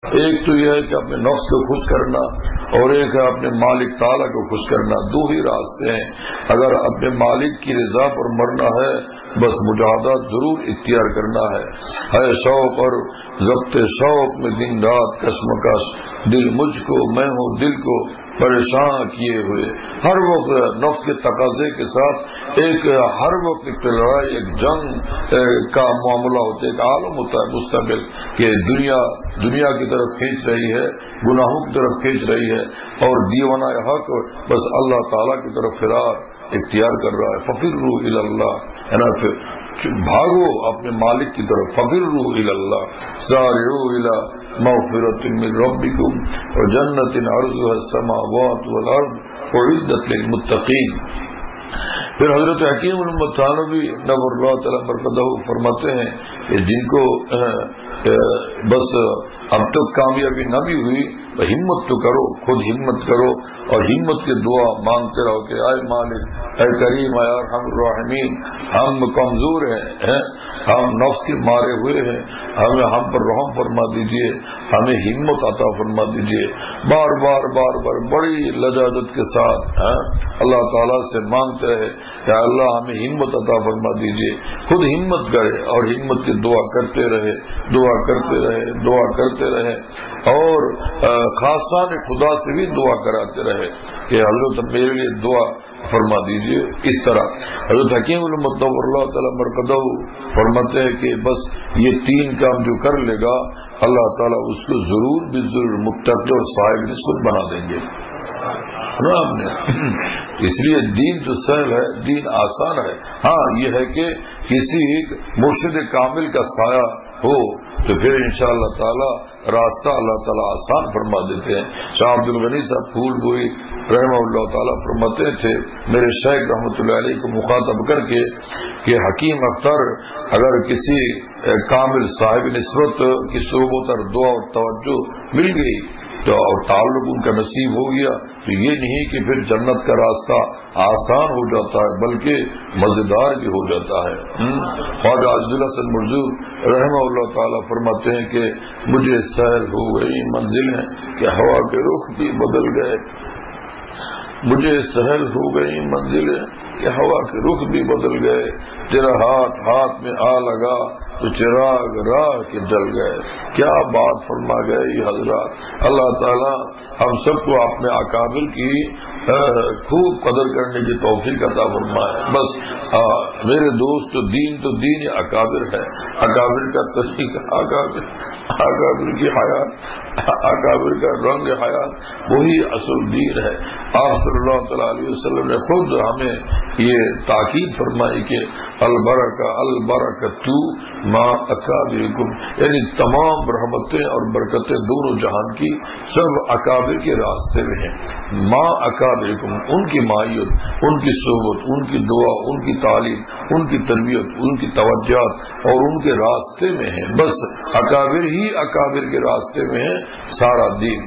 ایک تو یہ ہے کہ اپنے نفس کو خوش کرنا، اور ایک ہے اپنے مالک تعالیٰ کو خوش کرنا. دو ہی راستے ہیں. اگر اپنے مالک کی رضا پر مرنا ہے بس مجاہدہ ضرور اختیار کرنا ہے شوق اور ضبط شوق میں دن رات کشمکش، دل مجھ کو میں ہوں دل کو پریشان کیے ہوئے، ہر وقت نفس کے تقاضے کے ساتھ ایک ہر وقت ایک لڑائی، ایک جنگ کا معاملہ ہوتا ہے، ایک عالم ہوتا ہے مستقل کہ دنیا کی طرف کھینچ رہی ہے، گناہوں کی طرف کھینچ رہی ہے، اور دیوانہ حق بس اللہ تعالیٰ کی طرف فرار اختیار کر رہا ہے. ففروا الی اللہ، ہے نا، پھر بھاگو اپنے مالک کی طرف. ففروا الی اللہ سارعوا الی مغفرۃ من ربکم وجنۃ عرضها السماوات والارض اعدت للمتقین. پھر حضرت حکیم الامت تھانوی نور اللہ تعالی برکتہ فرماتے ہیں کہ جن کو بس اب تک کامیابی نہ بھی ہوئی، ہمت تو کرو، خود ہمت کرو، اور ہمت کی دعا مانگتے رہو کہ اے مالک، اے کریم، اے ارحم الراحمین، ہم کمزور ہیں، ہم نفس کے مارے ہوئے ہیں، ہم پر رحم فرما دیجئے، ہمیں ہمت عطا فرما دیجئے. بار بار بار بار بڑی لجاجت کے ساتھ اللہ تعالیٰ سے مانگتے ہیں کہ اللہ ہمیں ہمت عطا فرما دیجئے. خود ہمت کرے اور ہمت کی دعا کرتے رہے، دعا کرتے رہے، دعا کرتے رہے، اور خاصان خدا سے بھی دعا کراتے رہے کہ حضرت میرے لیے دعا فرما دیجئے. اس طرح حضرت حکیم الامت اللہ تعالیٰ مرکزہ فرماتے ہیں کہ بس یہ تین کام جو کر لے گا اللہ تعالیٰ اس کو ضرور بھی ضرور متقی اور صاحب نسبت بنا دیں گے. سنا آپ نے؟ اس لیے دین تو سہل ہے، دین آسان ہے. ہاں یہ ہے کہ کسی مرشد کامل کا سایہ ہو تو پھر انشاءاللہ تعالی راستہ اللہ تعالیٰ آسان فرما دیتے ہیں. شاہ عبد الغنی صاحب پھول گوئی رحمہ اللہ تعالیٰ فرماتے تھے میرے شیخ رحمۃ اللہ علیہ کو مخاطب کر کے کہ حکیم اختر اگر کسی کامل صاحب نسبت کی صحبت اور دعا اور توجہ مل گئی تو اور تعلق ان کا نصیب ہو گیا تو یہ نہیں کہ پھر جنت کا راستہ آسان ہو جاتا ہے بلکہ مزیدار بھی ہو جاتا ہے. خواجہ عزیز الحسن مرزوق رحمہ اللہ تعالیٰ فرماتے ہیں کہ مجھے سہل ہو گئی منزلیں کہ ہوا کے رخ بھی بدل گئے، مجھے سہل ہو گئی منزلیں کہ ہوا کے رخ بھی بدل گئے، تیرا ہاتھ میں آ لگا تو چراغ راہ کے جل گئے. کیا بات فرما گئے یہ حضرات. اللہ تعالیٰ ہم سب کو اپنے اکابر کی خوب قدر کرنے کی توفیق عطا فرمائے. بس میرے دوست تو دین اکابر ہے، اکابر کا طریقہ، اکابر کی حیات، اکابر کا رنگ حیات وہی اصل دین ہے. آپ صلی اللہ تعالی علیہ وسلم نے خود ہمیں یہ تاکید فرمائی کہ البرکۃ ما اکابرکم، یعنی تمام رحمتیں اور برکتیں دونوں جہان کی سب اکابر کے راستے میں ہیں. ما اکابرکم، ان کی مائیت، ان کی صحبت، ان کی دعا، ان کی تعلیم، ان کی تربیت، ان کی توجہات اور ان کے راستے میں ہیں. بس اکابر ہی اکابر کے راستے میں ہے سارا دین.